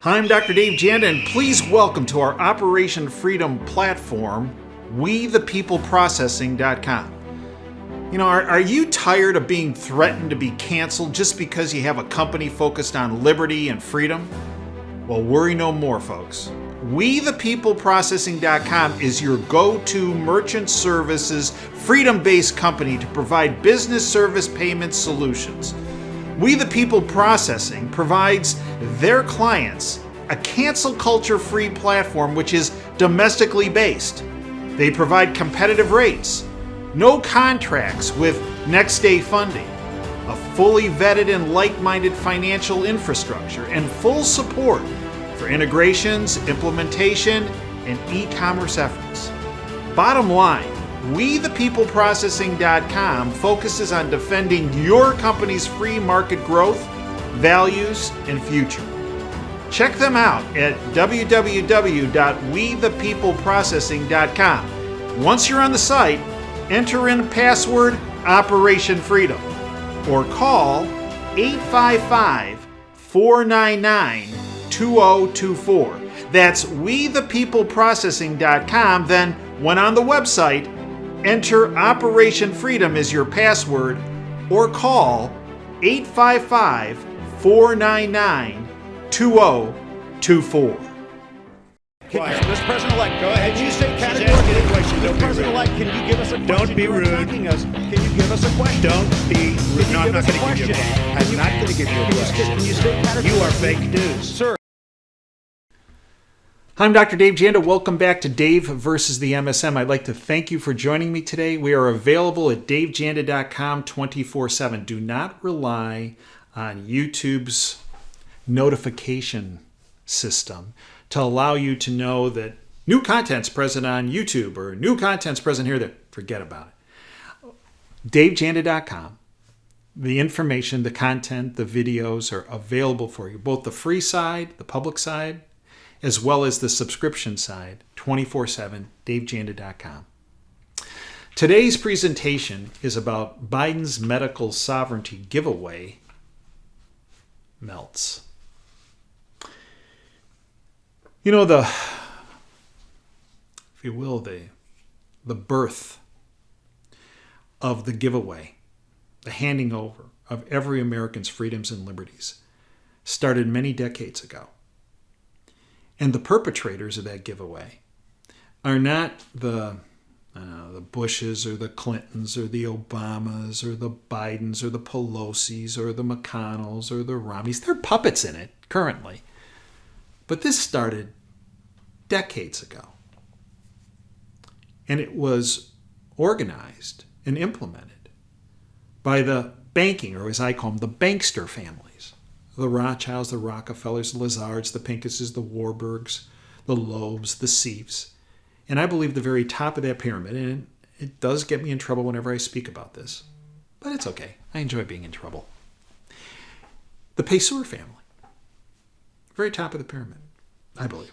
Hi, I'm Dr. Dave Janda, and please welcome to our Operation Freedom platform, WeThePeopleProcessing.com. You know, are you tired of being threatened to be canceled just because you have a company focused on liberty and freedom? Well, worry no more, folks. WeThePeopleProcessing.com is your go-to merchant services, freedom-based company to provide business service payment solutions. We the People Processing provides their clients a cancel culture-free platform which is domestically based. They provide competitive rates, no contracts with next-day funding, a fully vetted and like-minded financial infrastructure, and full support for integrations, implementation, and e-commerce efforts. Bottom line, WeThePeopleProcessing.com focuses on defending your company's free market growth, values, and future. Check them out at www.WeThePeopleProcessing.com. Once you're on the site, enter in password Operation Freedom or call 855-499-2024. That's WeThePeopleProcessing.com. Then, when on the website, enter Operation Freedom as your password or call 855-499-2024. Mr. President-elect, go ahead. Can you state She's categorically? asking a question. Mr. President-elect, can you give us a question? Don't be You are rude. attacking us. Can you give us a question? Don't be rude. No, I'm not going to give you a question. question. I'm not going to give you a question. Can you state categorically? You are fake news. Sir. Hi, I'm Dr. Dave Janda. Welcome back to Dave versus the MSM. I'd like to thank you for joining me today. We are available at davejanda.com 24/7. Do not rely on YouTube's notification system to allow you to know that new content's present on YouTube or new content's present here. There, forget about it. davejanda.com. The information, the content, the videos are available for you, both the free side, the public side, as well as the subscription side, 24/7, davejanda.com. Today's presentation is about Biden's medical sovereignty giveaway melts. You know, if you will, the birth of the giveaway, the handing over of every American's freedoms and liberties started many decades ago. And the perpetrators of that giveaway are not the Bushes or the Clintons or the Obamas or the Bidens or the Pelosi's or the McConnells or the Romneys. They're puppets in it currently. But this started decades ago. And it was organized and implemented by the banking, or as I call them, the bankster families. The Rothschilds, the Rockefellers, the Lazards, the Pinkuses, the Warburgs, the Loebs, the Seifs. And I believe the very top of that pyramid, and it does get me in trouble whenever I speak about this, but it's okay. I enjoy being in trouble. The Pessoa family. Very top of the pyramid, I believe.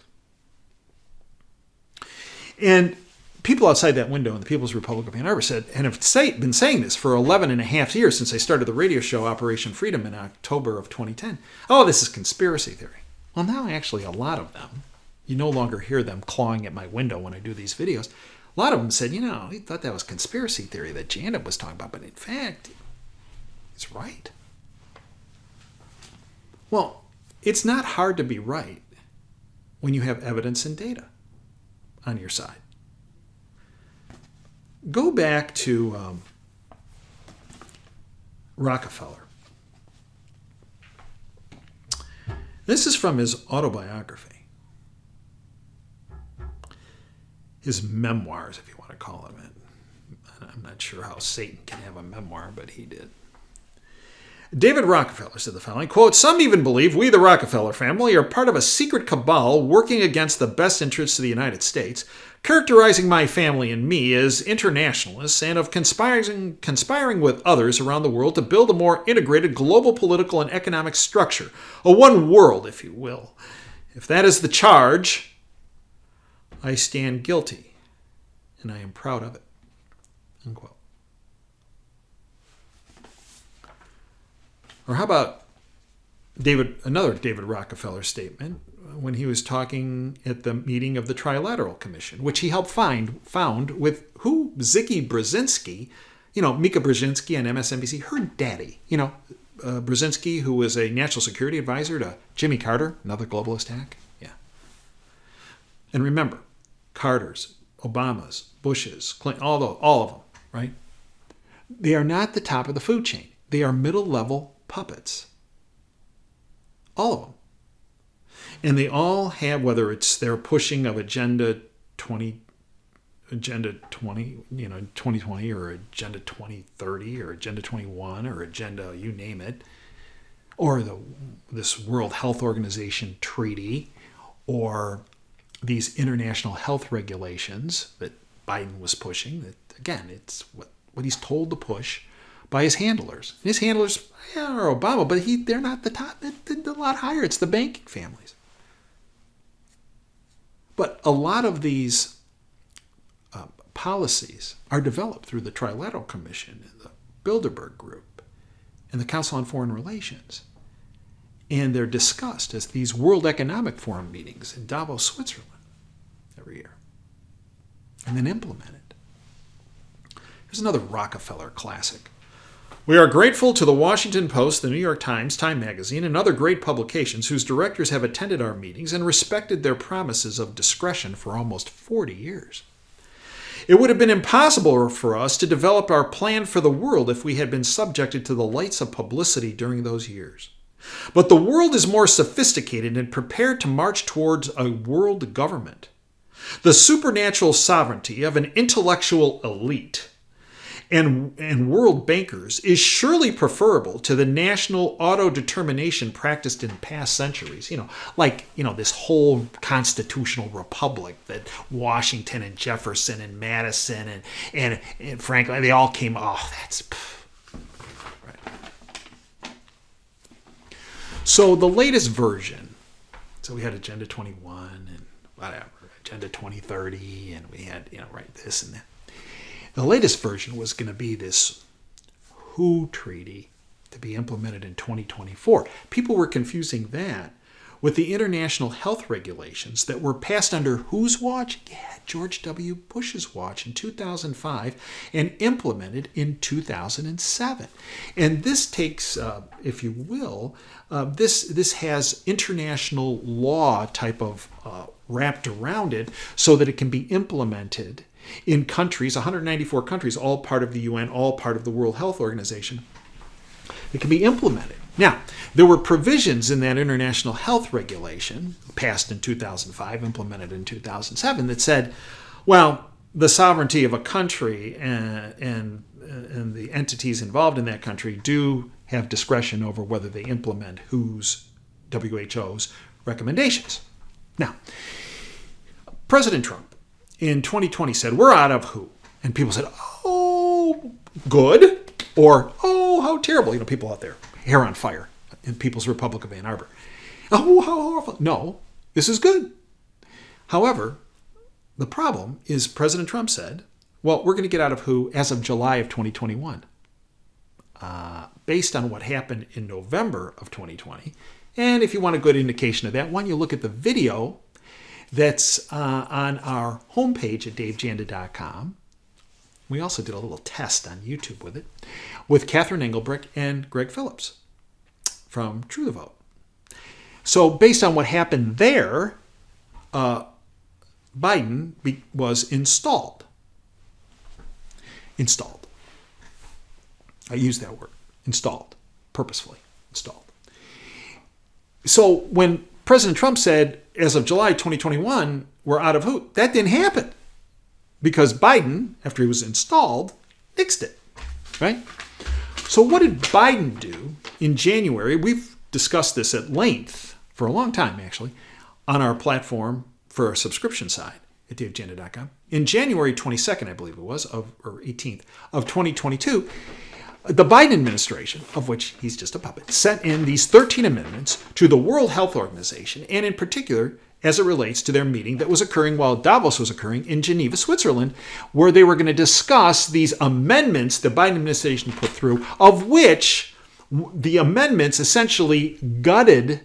And people outside that window in the People's Republic of Ann Arbor said, and have been saying this for 11 and a half years since I started the radio show Operation Freedom in October of 2010. Oh, this is conspiracy theory. Well, now actually a lot of them, you no longer hear them clawing at my window when I do these videos. A lot of them said, he thought that was conspiracy theory that Janet was talking about, but in fact, it's right. Well, it's not hard to be right when you have evidence and data on your side. Go back to Rockefeller. This is from his autobiography, his memoirs, if you want to call them it. I'm not sure how Satan can have a memoir, but he did. David Rockefeller said the following, quote, "Some even believe we, the Rockefeller family, are part of a secret cabal working against the best interests of the United States, characterizing my family and me as internationalists and of conspiring with others around the world to build a more integrated global political and economic structure, a one world, if you will. If that is the charge, I stand guilty, and I am proud of it." Unquote. Or how about another David Rockefeller statement when he was talking at the meeting of the Trilateral Commission, which he helped found with who? Ziggy Brzezinski, Mika Brzezinski on MSNBC, her daddy. Brzezinski, who was a national security advisor to Jimmy Carter, another globalist hack. Yeah. And remember, Carter's, Obama's, Bush's, Clinton, all of them, right? They are not the top of the food chain. They are middle-level puppets. All of them. And they all have, whether it's their pushing of Agenda 20, 2020 or Agenda 2030 or Agenda 21 or Agenda, you name it, or this World Health Organization treaty, or these international health regulations that Biden was pushing. That, again, it's what he's told to push by his handlers. His handlers are Obama, but they're not the top. They're a lot higher. It's the banking families. But a lot of these policies are developed through the Trilateral Commission, and the Bilderberg Group, and the Council on Foreign Relations. And they're discussed as these World Economic Forum meetings in Davos, Switzerland, every year. And then implemented. Here's another Rockefeller classic. We are grateful to the Washington Post, the New York Times, Time Magazine, and other great publications whose directors have attended our meetings and respected their promises of discretion for almost 40 years. It would have been impossible for us to develop our plan for the world if we had been subjected to the lights of publicity during those years. But the world is more sophisticated and prepared to march towards a world government. The supernatural sovereignty of an intellectual elite and world bankers is surely preferable to the national autodetermination practiced in past centuries. This whole constitutional republic that Washington and Jefferson and Madison and Franklin, they all came, right. So the latest version, so we had Agenda 21 and whatever, Agenda 2030, and we had, this and that. The latest version was going to be this WHO treaty to be implemented in 2024. People were confusing that with the international health regulations that were passed under whose watch? Yeah, George W. Bush's watch in 2005 and implemented in 2007. And this takes, if you will, this has international law type of wrapped around it so that it can be implemented in countries, 194 countries, all part of the UN, all part of the World Health Organization. It can be implemented. Now, there were provisions in that international health regulation, passed in 2005, implemented in 2007, that said, well, the sovereignty of a country and the entities involved in that country do have discretion over whether they implement WHO's recommendations. Now, President Trump in 2020 said, we're out of WHO. And people said, oh, good, or oh, how terrible. People out there, hair on fire in People's Republic of Ann Arbor. Oh, how horrible. No, this is good. However, the problem is President Trump said, well, we're going to get out of WHO as of July of 2021. Based on what happened in November of 2020. And if you want a good indication of that, why don't you look at the video that's on our homepage at davejanda.com. We also did a little test on YouTube with it, with Catherine Engelbrecht and Greg Phillips from True the Vote. So based on what happened there, Biden was installed. Installed. I use that word. Installed. Purposefully installed. So when President Trump said, as of July 2021, we're out of WHO, that didn't happen. Because Biden, after he was installed, nixed it. Right? So what did Biden do in January? We've discussed this at length for a long time, actually, on our platform for our subscription side at davejanda.com. In January 22nd, I believe it was, or 18th of 2022, the Biden administration, of which he's just a puppet, sent in these 13 amendments to the World Health Organization, and in particular, as it relates to their meeting that was occurring while Davos was occurring in Geneva, Switzerland, where they were going to discuss these amendments the Biden administration put through, of which the amendments essentially gutted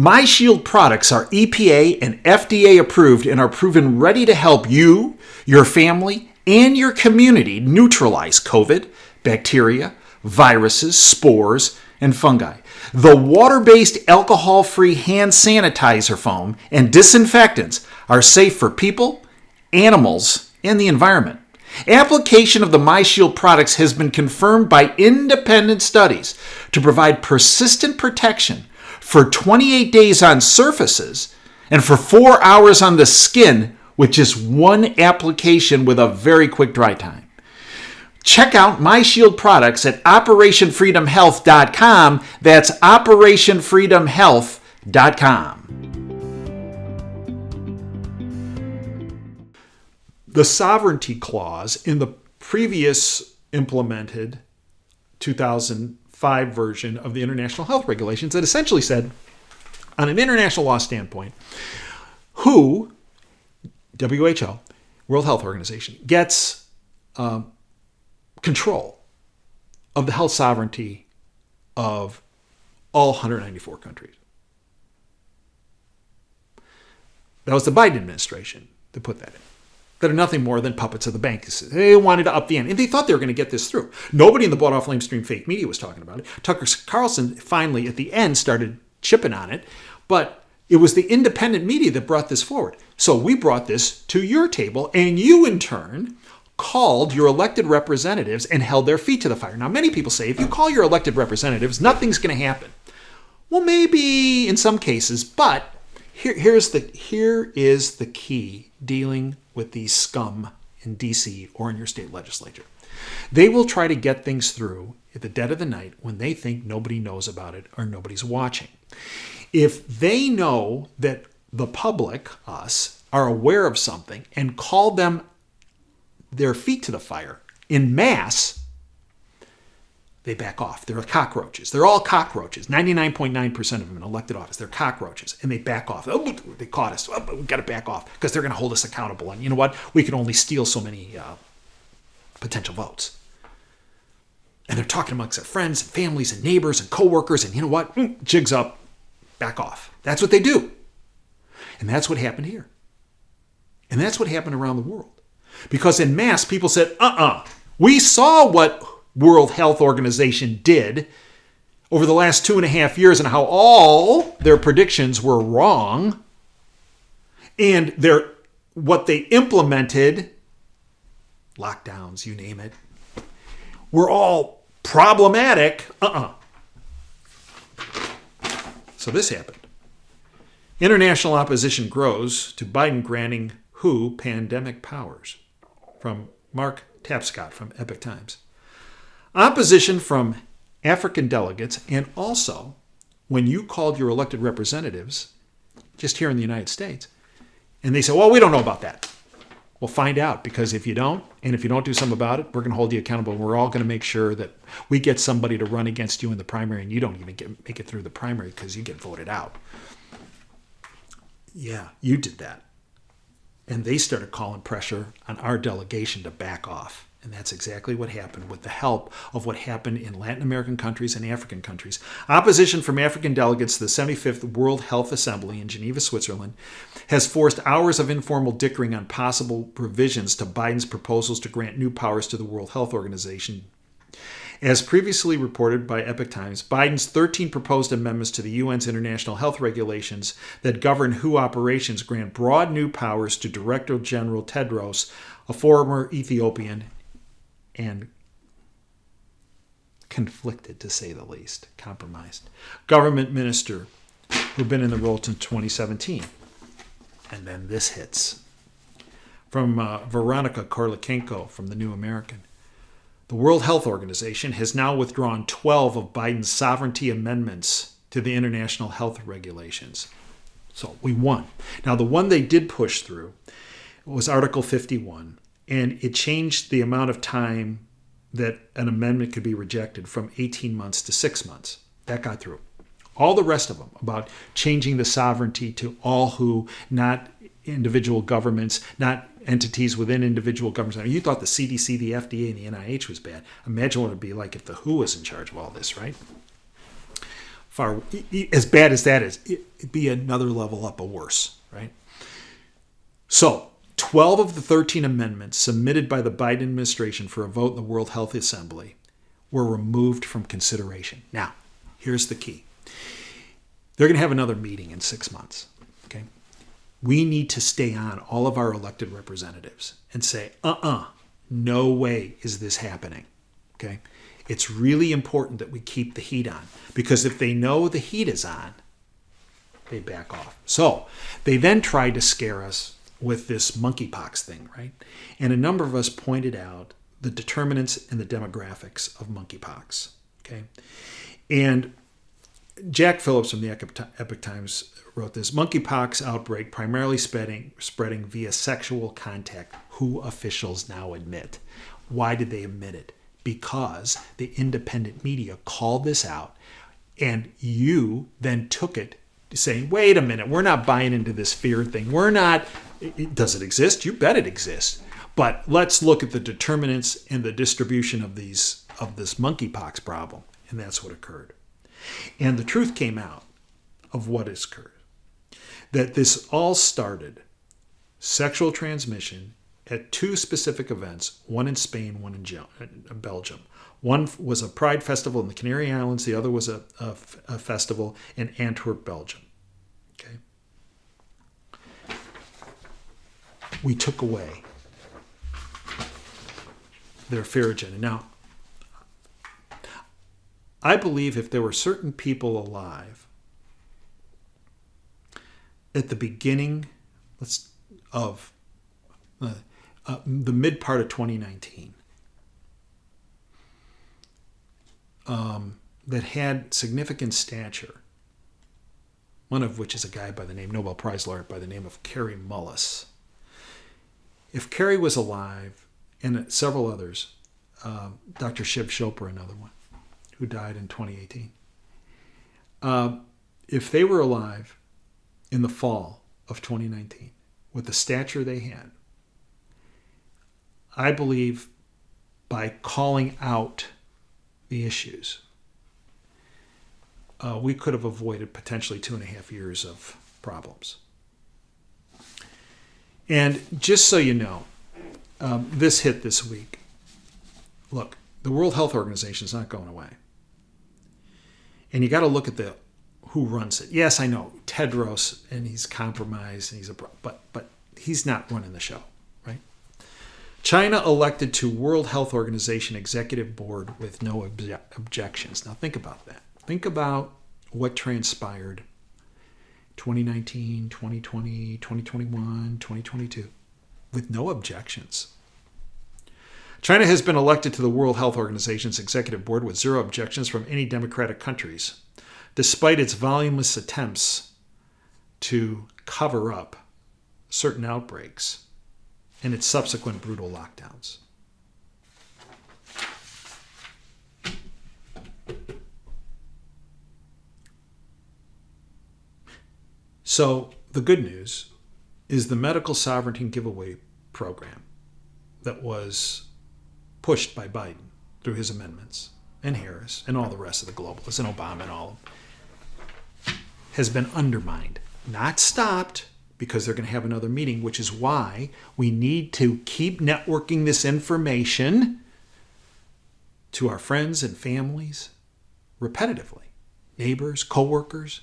MyShield products are EPA and FDA approved and are proven ready to help you, your family, and your community neutralize COVID, bacteria, viruses, spores, and fungi. The water-based alcohol-free hand sanitizer foam and disinfectants are safe for people, animals, and the environment. Application of the MyShield products has been confirmed by independent studies to provide persistent protection for 28 days on surfaces and for 4 hours on the skin with just one application with a very quick dry time. Check out MyShield products at OPERATIONFREEDOMHealth.com. That's OPERATIONFREEDOMHealth.com. The sovereignty clause in the previous implemented 2005 version of the International Health Regulations that essentially said, on an international law standpoint, WHO, World Health Organization, gets control of the health sovereignty of all 194 countries. That was the Biden administration that put that in. That are nothing more than puppets of the banks. They wanted to up the ante, and they thought they were going to get this through. Nobody in the bought-off lamestream fake media was talking about it. Tucker Carlson finally, at the end, started chipping on it, but it was the independent media that brought this forward. So we brought this to your table, and you, in turn, called your elected representatives and held their feet to the fire. Now, many people say, if you call your elected representatives, nothing's going to happen. Well, maybe in some cases, but here is the key dealing with these scum in D.C. or in your state legislature. They will try to get things through at the dead of the night when they think nobody knows about it or nobody's watching. If they know that the public, us, are aware of something and call them their feet to the fire in mass, they back off. They're cockroaches. They're all cockroaches. 99.9% of them in elected office, they're cockroaches. And they back off. Oh, they caught us. Oh, we've got to back off because they're going to hold us accountable. And you know what? We can only steal so many potential votes. And they're talking amongst their friends and families and neighbors and coworkers. And you know what? Jigs up. Back off. That's what they do. And that's what happened here. And that's what happened around the world. Because in mass, people said, we saw what World Health Organization did over the last 2.5 years and how all their predictions were wrong. And what they implemented, lockdowns, you name it, were all problematic. So this happened. International opposition grows to Biden granting WHO pandemic powers. From Mark Tapscott from Epoch Times. Opposition from African delegates, and also when you called your elected representatives, just here in the United States, and they say, well, we don't know about that. Well, find out, because if you don't, and if you don't do something about it, we're going to hold you accountable. We're all going to make sure that we get somebody to run against you in the primary, and you don't even make it through the primary because you get voted out. Yeah, you did that. And they started calling pressure on our delegation to back off. And that's exactly what happened with the help of what happened in Latin American countries and African countries. Opposition from African delegates to the 75th World Health Assembly in Geneva, Switzerland, has forced hours of informal dickering on possible revisions to Biden's proposals to grant new powers to the World Health Organization. As previously reported by Epoch Times, Biden's 13 proposed amendments to the UN's international health regulations that govern WHO operations grant broad new powers to Director General Tedros, a former Ethiopian, and conflicted, to say the least, compromised government minister who'd been in the role since 2017. And then this hits. From Veronica Korlichenko from The New American. The World Health Organization has now withdrawn 12 of Biden's sovereignty amendments to the international health regulations. So we won. Now, the one they did push through was Article 51, and it changed the amount of time that an amendment could be rejected from 18 months to 6 months. That got through. All the rest of them about changing the sovereignty to all WHO, not individual governments, not entities within individual governments. I mean, you thought the CDC, the FDA, and the NIH was bad. Imagine what it would be like if the WHO was in charge of all this, right? as bad as that is, it'd be another level up of worse, right? So 12 of the 13 amendments submitted by the Biden administration for a vote in the World Health Assembly were removed from consideration. Now, here's the key. They're going to have another meeting in 6 months, okay? We need to stay on all of our elected representatives and say, no way is this happening, okay? It's really important that we keep the heat on, because if they know the heat is on, they back off. So they then tried to scare us with this monkeypox thing, right? And a number of us pointed out the determinants and the demographics of monkeypox, okay? And Jack Phillips from the Epoch Times wrote this: monkeypox outbreak primarily spreading via sexual contact, who officials now admit. Why did they admit it? Because the independent media called this out, and you then took it saying, wait a minute, we're not buying into this fear thing. We're not, does it exist? You bet it exists. But let's look at the determinants and the distribution of this monkeypox problem. And that's what occurred. And the truth came out of what has occurred. That this all started sexual transmission at two specific events, one in Spain, one in Belgium. One was a pride festival in the Canary Islands. The other was a festival in Antwerp, Belgium. Okay. We took away their fear agenda. Now, I believe if there were certain people alive at the beginning of the mid part of 2019 that had significant stature, one of which is a guy by the name, Nobel Prize laureate by the name of Kary Mullis. If Kary was alive, and several others, Dr. Shiv Chopra, another one, who died in 2018, if they were alive in the fall of 2019 with the stature they had, I believe by calling out the issues, we could have avoided potentially 2.5 years of problems. And just so you know, this hit this week. Look, the World Health Organization is not going away. And you got to look at who runs it. Yes, I know Tedros, and he's compromised, and but he's not running the show, right? China elected to World Health Organization Executive Board with no objections. Now think about that. Think about what transpired 2019, 2020, 2021, 2022 with no objections. China has been elected to the World Health Organization's Executive Board with zero objections from any democratic countries, despite its voluminous attempts to cover up certain outbreaks and its subsequent brutal lockdowns. So the good news is the medical sovereignty giveaway program that was pushed by Biden through his amendments, and Harris, and all the rest of the globalists, and Obama, and all of them, has been undermined, not stopped, because they're going to have another meeting, which is why we need to keep networking this information to our friends and families repetitively, neighbors, coworkers,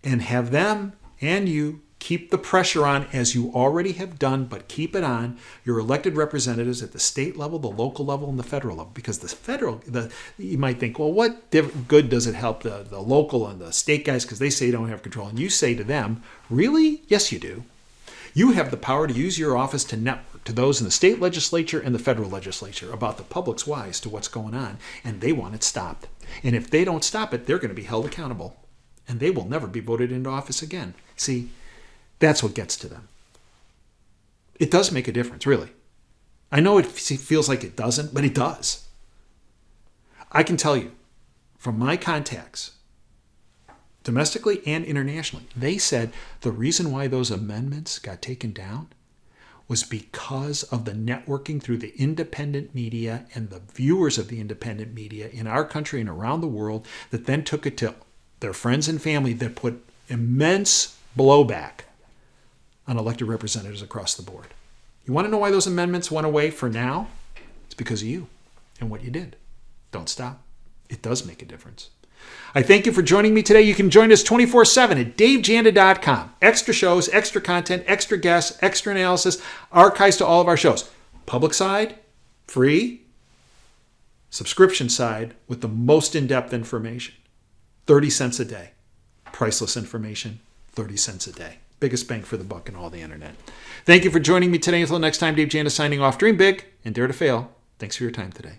and have them and you keep the pressure on, as you already have done, but keep it on your elected representatives at the state level, the local level, and the federal level. Because you might think, well, what good does it help the local and the state guys because they say you don't have control? And you say to them, really? Yes, you do. You have the power to use your office to network to those in the state legislature and the federal legislature about the public's wise to what's going on, and they want it stopped. And if they don't stop it, they're going to be held accountable, and they will never be voted into office again. See, that's what gets to them. It does make a difference, really. I know it feels like it doesn't, but it does. I can tell you, from my contacts, domestically and internationally, they said the reason why those amendments got taken down was because of the networking through the independent media and the viewers of the independent media in our country and around the world that then took it to their friends and family that put immense blowback on elected representatives across the board. You want to know why those amendments went away for now? It's because of you and what you did. Don't stop. It does make a difference. I thank you for joining me today. You can join us 24/7 at davejanda.com. Extra shows, extra content, extra guests, extra analysis, archives to all of our shows. Public side, free. Subscription side with the most in-depth information. 30 cents a day. Priceless information, 30 cents a day. Biggest bang for the buck in all the internet. Thank you for joining me today. Until next time, Dave Janda signing off. Dream big and dare to fail. Thanks for your time today.